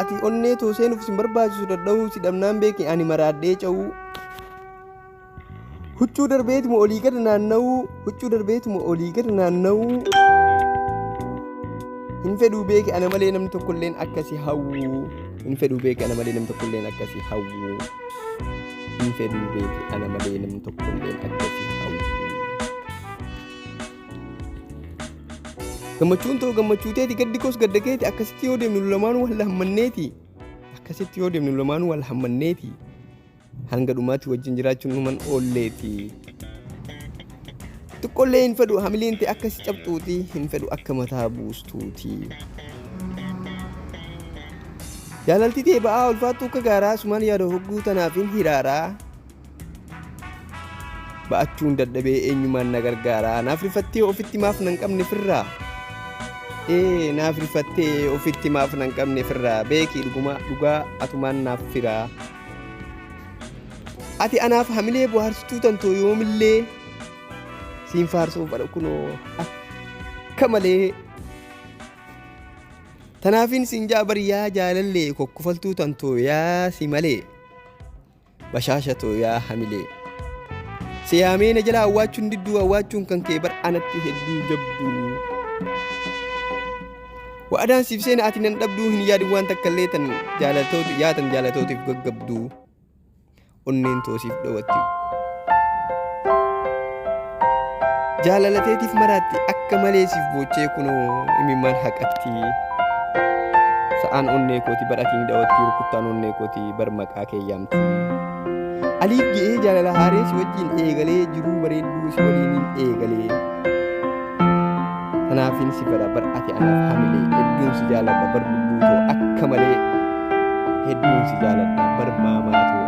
ati onnee too seenuuf sin barbaachisu dadhabuu si dhabnaan beeki ani maraadhee ca'uu huccuu darbeetuma olii gad naanna'uu hin fedhuu beeki ana malee namni tokkolleen akkasi hawwu hin fedhuu beeki ana malee namni tokkolleen akkasi hawwu hin fedhuu beeki ana malee namni tokkolleen akkasi hawwu gammachuun too gammachuu teeti gaddi koos gadda keeti akkasitti yoo deemnu lamaanuu wal hammanneeti hanga dhumaatti wajjin jiraachuun numan oolleeti xiqqollee hin fedhu hamileen ta'e akkasi cabxuuti hin fedhu akka mataa buustuuti jaalalti ta'e ba'aa ulfaattuu akka gaaraa sumaan yaada hogguu tanaafin hiraaraa ba'achuun dadhabee eenyumaan na gargaaraa naaf rifattee ofitti maaf nan qabne firraa naaf rifattee ofitti maaf nan qabne firraa beekii dhugaa atumaan naaf firaa ati anaaf hamilee bohaarsituu tantoo yoomillee siin faarsoo fadha kunoo akka malee tanaafin siin jaabar yaa jaalallee kokkufaltuu tantoo yaa si malee bashaashatoo yaa hamilee siyaamee na jala awwaachuun didduu awwaachuun kan kee bar anatti hedduu jabduu wa'adaan siif seena ati nan dhabduu hin yaadin waan takkallee tan jaalatootiif gaggabduu onneen toosiif dhawatti jaalalateetiif maraatti akka malee siif boochee kunoo imimmaan haqatti sa'aan onnee kooti badhatiin dhawatti rukuttaan onnee kooti bar maqaa keeyyaamti aliif ge'ee jaalala haaree si wajjin eegalee jiruu bareedduu si waliin eegalee tanaafin si fedha bar ati anaaf hamilee hedduun si jaaladha bar lubbuutoo akka malee hedduun si jaaladha bar maamaatoo